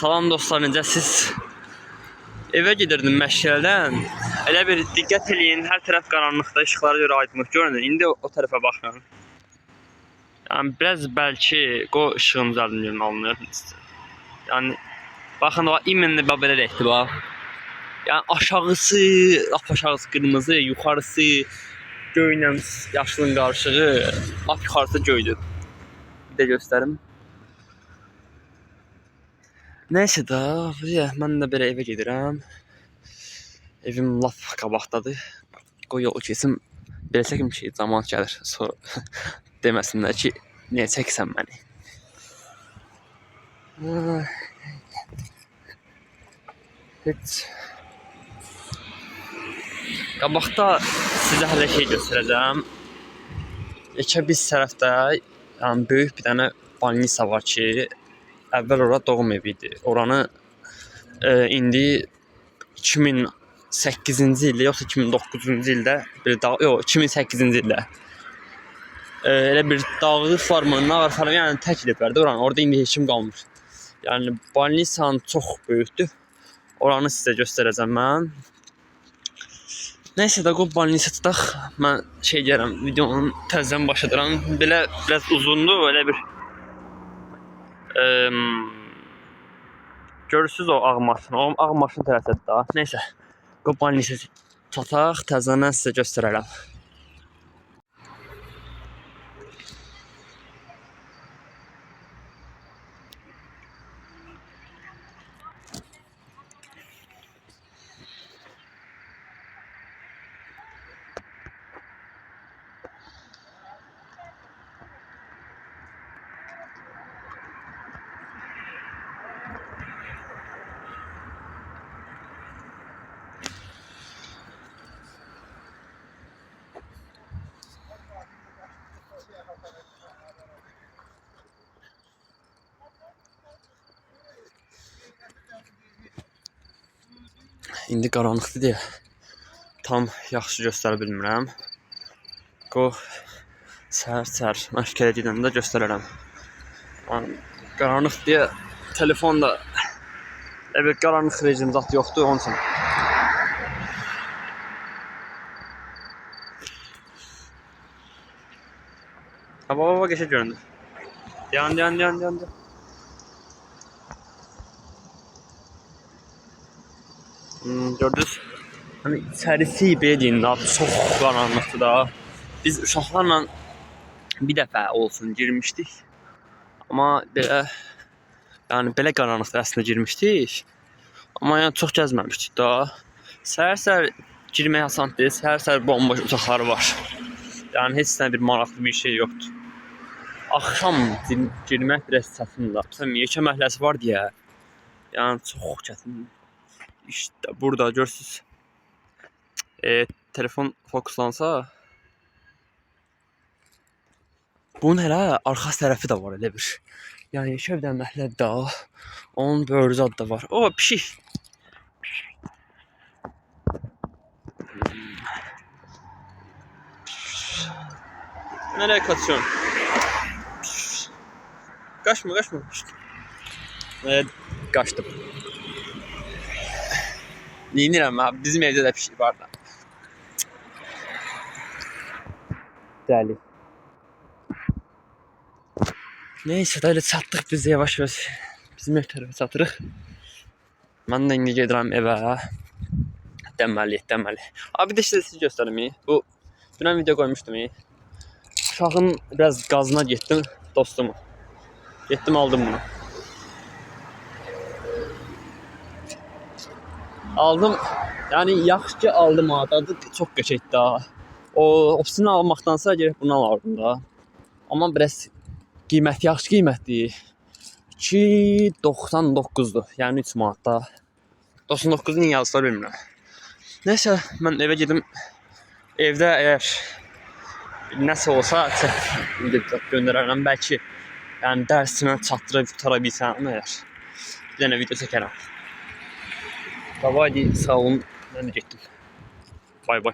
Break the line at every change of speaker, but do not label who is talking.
Salam dostlar, necəsiz? Evə gedirdim məşğələdən. Elə bir diqqət eləyin, hər tərəf qaranlıqda, işıqlara görə aydınlıq görünür. İndi o tərəfə baxıram. Yəni biraz bəlkə qoy işığın üzərindən alınır. Yəni baxın, o iminli belə rəhti bax. Yəni aşağısı, lap aşağısı qırmızı, yuxarısı göylə yaşılın qarışığı, lap yuxarısı göydür. Bir də göstərim. Neyse da, mən də belə evə gedirəm. Evim lap qabaqdadır. Qoy yolu kesim. Belə çəkim ki, cəmaət gəlir. Sonra deməsinlər ki, niyə çəksən məni? Heç. Qabaqda sizə hələ şey göstərəcəm. Yekə biz tərəfdə, yəni böyük bir dənə balnisa var ki, əvvəl ora doğum evi idi. Oranı indi 2008-ci ildə yoxsa 2009-cu ildə bir 2008-ci ildə elə bir dağlıq var mı, nə var falan, yəni tək ediblərdi oranı. Orada indi heç kim qalmır. Yəni balnisanın çox böyükdür. Oranı sizə göstərəcəm mən. Neyse də qoy balnisa tutaq. Mən şey deyirəm, videonun təzədən başladıram. Belə biraz uzundur, elə bir görürsüz o ağ maşın. O ağ maşın tərəfdədir daha. Neyse. Qoy balnisa çataq, təzədən sizə göstərərəm. İndi qaranlıqdır deyə tam yaxşı göstərə bilmirəm. Qoy səhər məşqəyə gedəndə göstərərəm. Qaranlıq deyə telefon da bir qaranlıq rejim zat yoxdur, onun üçün. Baba geçə göründü. Yandı. Gördünüz? Hani içərisi belə deyin, çox qaranlıqdır da. Biz uşaqlarla bir dəfə olsun girmişdik. Amma belə, yəni belə qaranlıqda əslində girmişdik. Amma yəni çox gəzməmişdik da. Səhər girmək asan deyil, səhər bomboş otaqları var. Yəni heç nə bir maraqlı bir şey yoxdur. Axşam girmək biraz çətindir. Məsələn, yekə məhəlləsi var deyə, yəni çox çətindir. İşte burada görürsünüz. Telefon fokuslansa, bunun hələ arxa tərəfi də var elə bir. Yəni yekə bir dənə məhəllə də, onun böyrü adı da var. O pişik. Nereye kaçıyorsun? Kaçma. Evet, kaçtım. Neyinirəm abi, bizim evdə də pişik var da. Dəli. Neyse, da elə çatdıq biz yavaş-yavaş bizim ev tərəfə çatırıq. Mən də indi gedirəm evə. Deməli. Abi bir də siz göstərim. Bu dünən video qoymuşdum. Uşağın biraz qazına getdim dostumu. Getdim aldım bunu. Aldım. Yəni yaxşı ki aldım ha. Dadı çox qəşəngdir ha. Opsini almaqdansa gəlib bunu alardım da. Amma biraz qiyməti yaxşı qiymətdir. 2.99-dur. Yəni 3 manatda. 99-un yazıları bilmirəm. Neyse, mən evə gedim. Evdə əgər nəsə olsa göndərərəm. Bəlkə yəni dərsimə çatdırıb qutara bilsəm əgər. Bir dənə video çəkərəm. Davaydi, sağ olun. Ben de gittim. Bay bay.